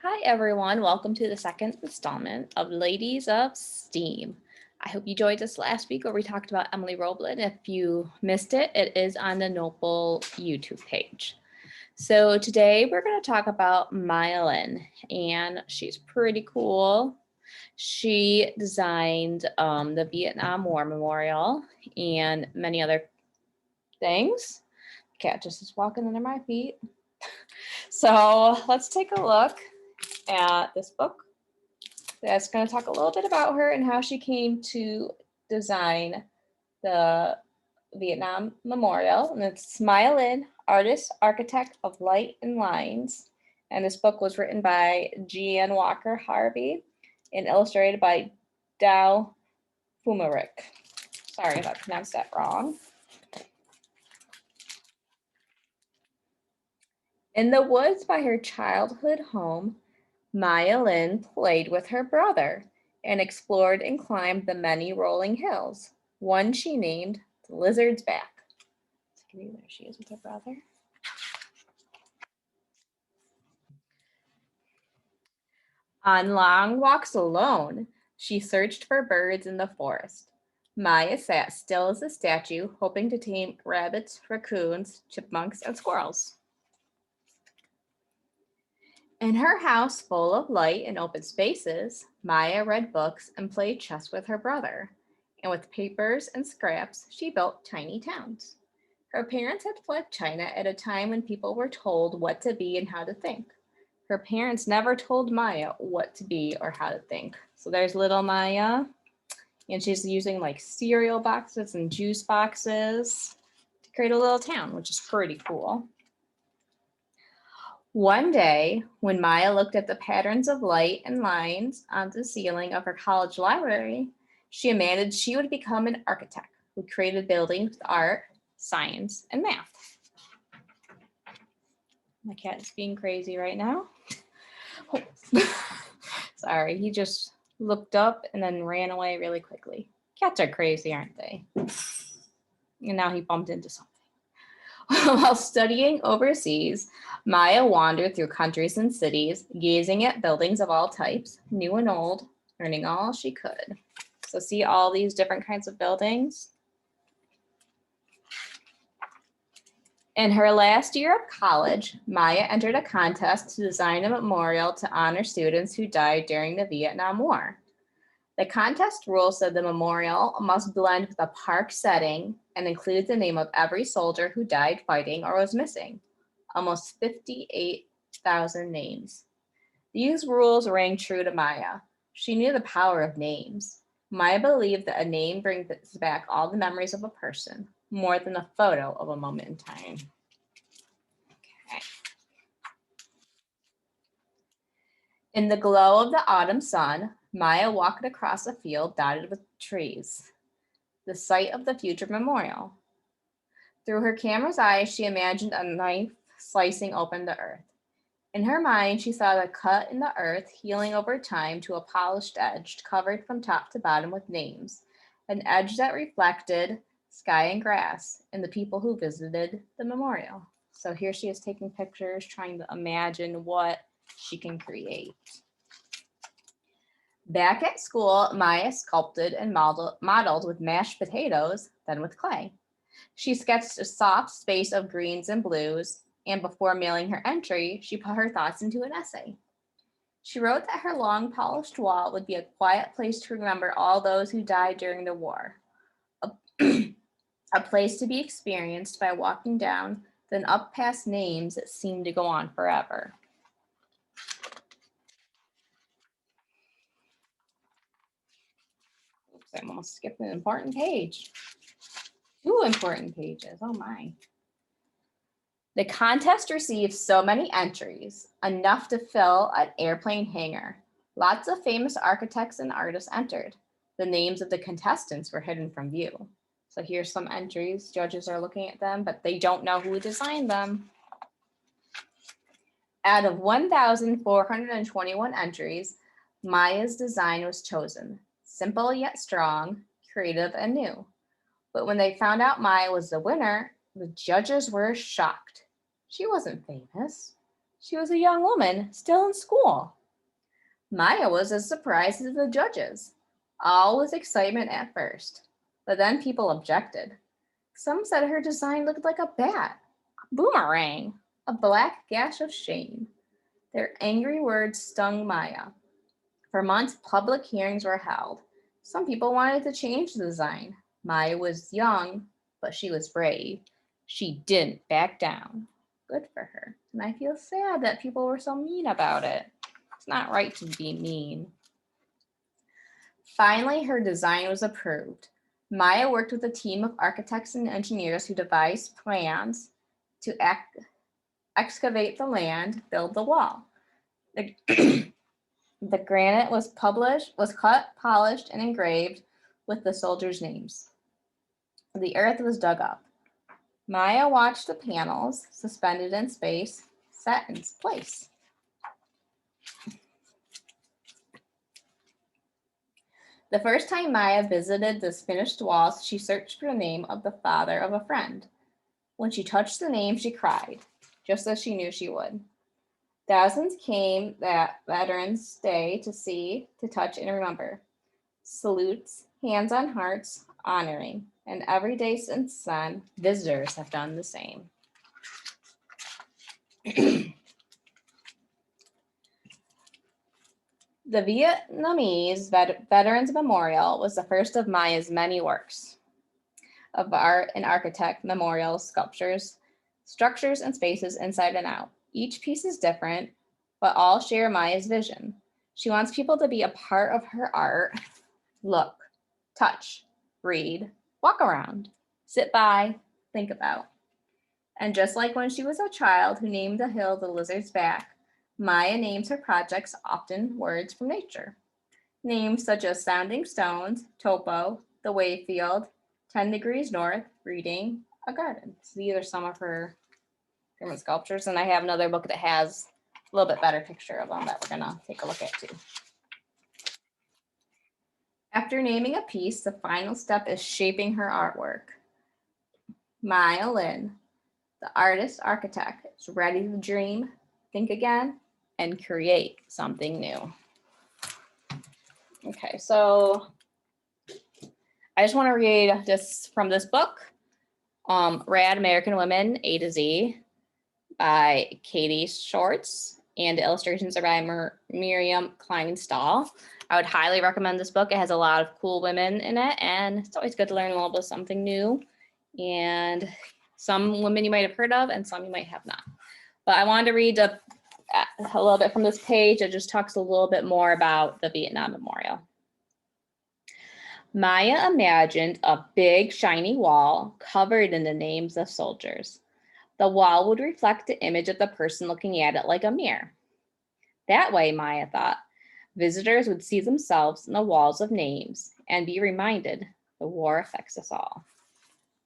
Hi, everyone. Welcome to the second installment of Ladies of STEAM. I hope you joined us last week where we talked about Emily Roblin. If you missed it, it is on the Noble YouTube page. So today we're going to talk about Maya Lin, and she's pretty cool. She designed the Vietnam War Memorial and many other things. Cat just is walking under my feet. So let's take a look at this book that's going to talk a little bit about her and how she came to design the Vietnam Memorial. And it's Maya Lin, artist, architect of light and lines. And this book was written by Jean Walker Harvey and illustrated by Dow Fumarick. Sorry if I pronounced that wrong. In the woods by her childhood home, Maya Lin played with her brother and explored and climbed the many rolling hills. One she named the Lizard's Back. There she is with her brother. On long walks alone, she searched for birds in the forest. Maya sat still as a statue, hoping to tame rabbits, raccoons, chipmunks, and squirrels. In her house full of light and open spaces, Maya read books and played chess with her brother. And with papers and scraps, she built tiny towns. Her parents had fled China at a time when people were told what to be and how to think. Her parents never told Maya what to be or how to think. So there's little Maya, and she's using like cereal boxes and juice boxes to create a little town, which is pretty cool. One day, when Maya looked at the patterns of light and lines on the ceiling of her college library, she imagined she would become an architect who created buildings with art, science, and math. My cat is being crazy right now. Sorry, he just looked up and then ran away really quickly. Cats are crazy, aren't they? And now he bumped into something. While studying overseas, Maya wandered through countries and cities, gazing at buildings of all types, new and old, learning all she could. So see all these different kinds of buildings? In her last year of college, Maya entered a contest to design a memorial to honor students who died during the Vietnam War. The contest rules said the memorial must blend with a park setting and include the name of every soldier who died fighting or was missing. Almost 58,000 names. These rules rang true to Maya. She knew the power of names. Maya believed that a name brings back all the memories of a person, more than a photo of a moment in time. Okay. In the glow of the autumn sun, Maya walked across a field dotted with trees, the site of the future memorial. Through her camera's eyes, she imagined a knife slicing open the earth. In her mind, she saw the cut in the earth healing over time to a polished edge covered from top to bottom with names, an edge that reflected sky and grass and the people who visited the memorial. So here she is taking pictures, trying to imagine what she can create. Back at school, Maya sculpted and modeled with mashed potatoes, then with clay. She sketched a soft space of greens and blues, and before mailing her entry, she put her thoughts into an essay. She wrote that her long polished wall would be a quiet place to remember all those who died during the war, a, a place to be experienced by walking down, then up past names that seemed to go on forever. Oops, I almost skipped an important page. 2 important pages, oh my. The contest received so many entries, enough to fill an airplane hangar. Lots of famous architects and artists entered. The names of the contestants were hidden from view. So here's some entries. Judges are looking at them, but they don't know who designed them. Out of 1,421 entries, Maya's design was chosen. Simple yet strong, creative and new. But when they found out Maya was the winner, the judges were shocked. She wasn't famous. She was a young woman, still in school. Maya was as surprised as the judges. All was excitement at first, but then people objected. Some said her design looked like a bat, a boomerang, a black gash of shame. Their angry words stung Maya. For months, public hearings were held. Some people wanted to change the design. Maya was young, but she was brave. She didn't back down. Good for her. And I feel sad that people were so mean about it. It's not right to be mean. Finally, her design was approved. Maya worked with a team of architects and engineers who devised plans to excavate the land, build the wall. The granite was cut, polished, and engraved with the soldiers' names. The earth was dug up. Maya watched the panels, suspended in space, set in place. The first time Maya visited the finished walls, she searched for the name of the father of a friend. When she touched the name, she cried, just as she knew she would. Thousands came that Veterans Day to see, to touch, and remember. Salutes, hands on hearts, honoring, and every day since then, visitors have done the same. The Vietnamese Veterans Memorial was the first of Maya's many works of art and architect memorials, sculptures, structures, and spaces inside and out. Each piece is different, but all share Maya's vision. She wants people to be a part of her art. Look, touch, read, walk around, sit by, think about. And just like when she was a child who named the hill the Lizard's Back, Maya names her projects often words from nature. Names such as Sounding Stones, Topo, The Wayfield, 10 Degrees North, Reading, a Garden. So these are some of her different sculptures, and I have another book that has a little bit better picture of them that we're gonna take a look at too. After naming a piece, the final step is shaping her artwork. Maya Lin, the artist architect, is ready to dream, think again, and create something new. Okay, so I just want to read this from this book, Rad American Women A to Z by Katie Shorts, and the illustrations are by Miriam Kleinstahl. I would highly recommend this book. It has a lot of cool women in it, and it's always good to learn a little bit of something new. And some women you might have heard of, and some you might have not. But I wanted to read a little bit from this page. It just talks a little bit more about the Vietnam Memorial. Maya imagined a big, shiny wall covered in the names of soldiers. The wall would reflect the image of the person looking at it like a mirror. That way, Maya thought, visitors would see themselves in the walls of names and be reminded the war affects us all.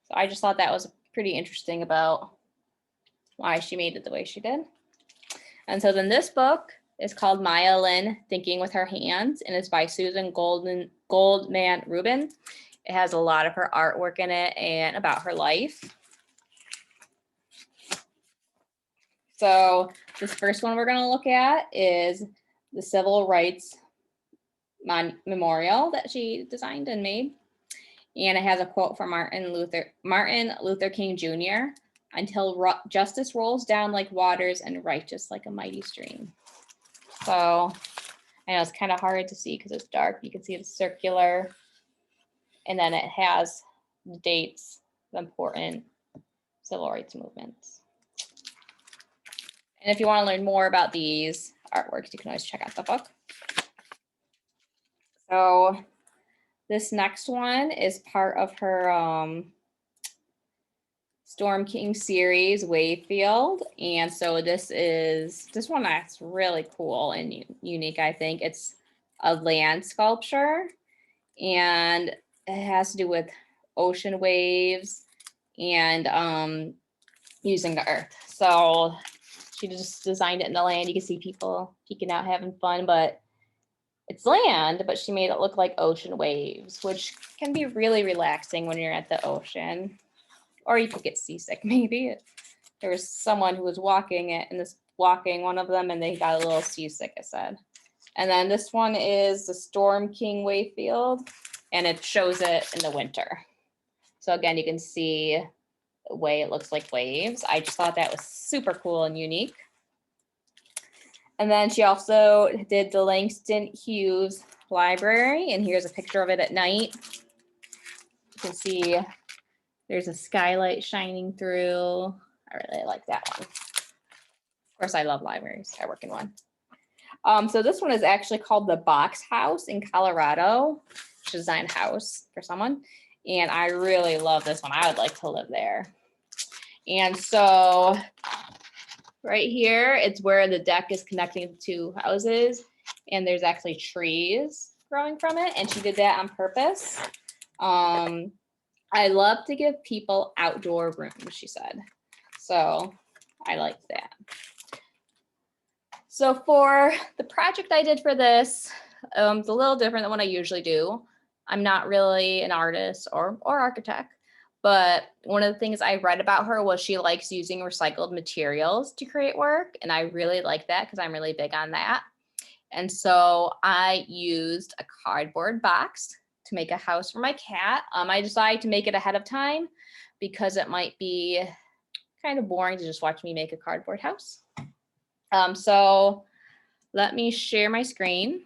So I just thought that was pretty interesting about why she made it the way she did. And so then this book is called Maya Lin, Thinking with Her Hands, and it's by Susan Goldman Rubin. It has a lot of her artwork in it and about her life. So this first one we're going to look at is the Civil Rights Memorial that she designed and made. And it has a quote from Martin Luther King Jr. Until justice rolls down like waters and righteous like a mighty stream. So I know it's kind of hard to see because it's dark. You can see it's circular. And then it has the dates, the important civil rights movements. And if you want to learn more about these artworks, you can always check out the book. So this next one is part of her Storm King series, Wayfield. And so this one that's really cool and unique, I think. It's a land sculpture, and it has to do with ocean waves and using the earth. So she just designed it in the land. You can see people peeking out having fun, but it's land, but she made it look like ocean waves, which can be really relaxing when you're at the ocean. Or you could get seasick, maybe. There was someone who was walking it in this walking one of them and they got a little seasick, it said. And then this one is the Storm King wave field, and it shows it in the winter. So again, you can see the way it looks like waves. I just thought that was super cool and unique. And then she also did the Langston Hughes Library, and here's a picture of it at night. You can see there's a skylight shining through. I really like that one. Of course, I love libraries. I work in one. So this one is actually called the Box House in Colorado. She designed a house for someone, and I really love this one. I would like to live there. And so right here, it's where the deck is connecting the two houses, and there's actually trees growing from it, and she did that on purpose. I love to give people outdoor rooms, she said. So I like that. So for the project I did for this, it's a little different than what I usually do. I'm not really an artist or architect, but one of the things I read about her was she likes using recycled materials to create work. And I really like that because I'm really big on that. And so I used a cardboard box to make a house for my cat. I decided to make it ahead of time because it might be kind of boring to just watch me make a cardboard house. So let me share my screen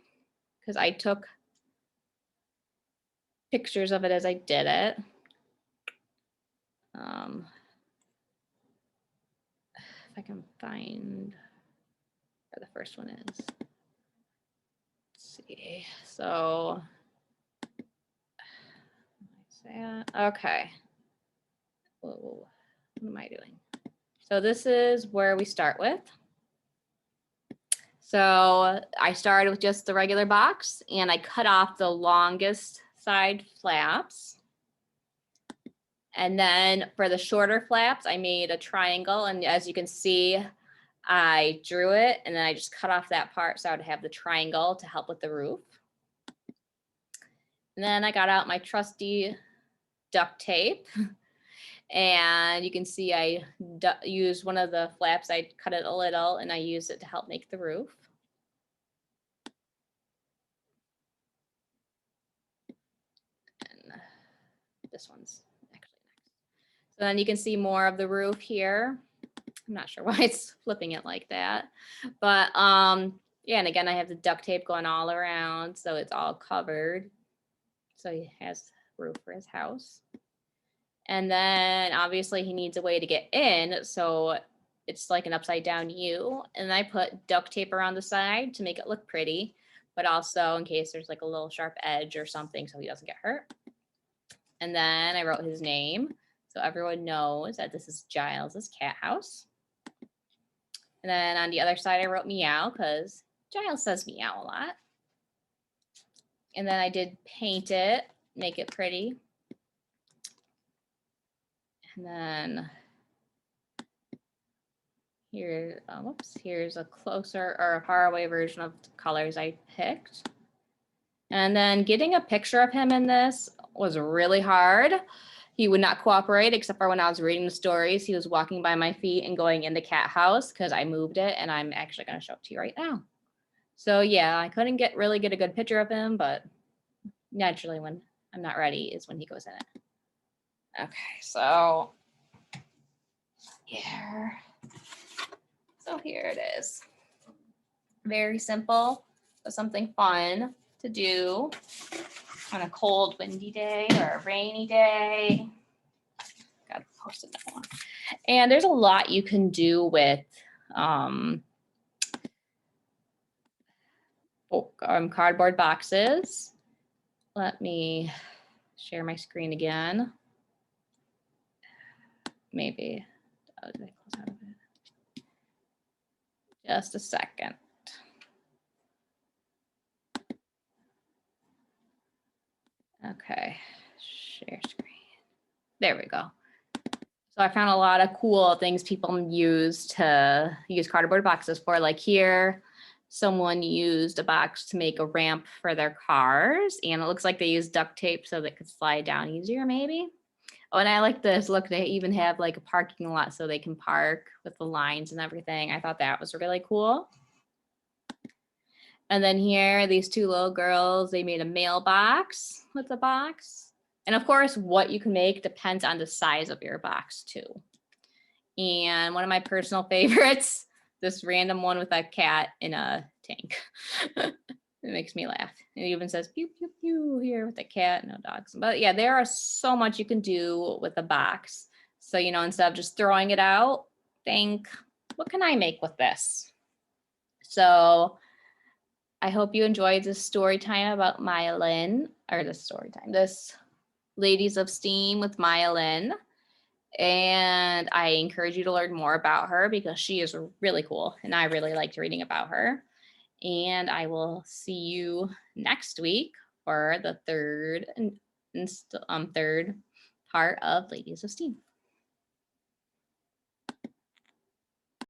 because I took pictures of it as I did it. If I can find where the first one is. Let's see. So, okay. Whoa, what am I doing? So this is where we start with. So I started with just the regular box and I cut off the longest side flaps. And then for the shorter flaps, I made a triangle. And as you can see, I drew it and then I just cut off that part so I would have the triangle to help with the roof. And then I got out my trusty duct tape. And you can see I used one of the flaps, I cut it a little and I used it to help make the roof. And this one's actually next. So then you can see more of the roof here. I'm not sure why it's flipping it like that, but yeah, and again, I have the duct tape going all around, so it's all covered. So he has roof for his house. And then obviously he needs a way to get in, so it's like an upside down U. And I put duct tape around the side to make it look pretty, but also in case there's like a little sharp edge or something so he doesn't get hurt. And then I wrote his name, so everyone knows that this is Giles's cat house. And then on the other side, I wrote meow because Giles says meow a lot. And then I did paint it, make it pretty. And then here, whoops, here's a closer or a far away version of the colors I picked. And then getting a picture of him in this was really hard. He would not cooperate except for when I was reading the stories. He was walking by my feet and going in the cat house because I moved it, and I'm actually going to show it to you right now. So yeah, I couldn't really get a good picture of him, but naturally when I'm not ready is when he goes in it. Okay, so here. So here it is. Very simple, but something fun to do on a cold, windy day or a rainy day. Gotta post it that one. And there's a lot you can do with cardboard boxes. Let me share my screen again. Maybe. Oh, did I close out of it? Just a second. Okay, share screen. There we go. So I found a lot of cool things people use to use cardboard boxes for. Like here, someone used a box to make a ramp for their cars, and it looks like they used duct tape so that it could slide down easier maybe. Oh, and I like this. Look, they even have like a parking lot so they can park with the lines and everything. I thought that was really cool. And then here, these two little girls, they made a mailbox with a box. And of course, what you can make depends on the size of your box too. And one of my personal favorites, this random one with a cat in a tank. It makes me laugh. It even says pew, pew, pew here with the cat, no dogs. But yeah, there are so much you can do with a box. So, you know, instead of just throwing it out, think, what can I make with this? So I hope you enjoyed this story time about Maya Lin, or this story time, this Ladies of Steam with Maya Lin. And I encourage you to learn more about her because she is really cool. And I really liked reading about her. And I will see you next week for the third part of Ladies of Steam.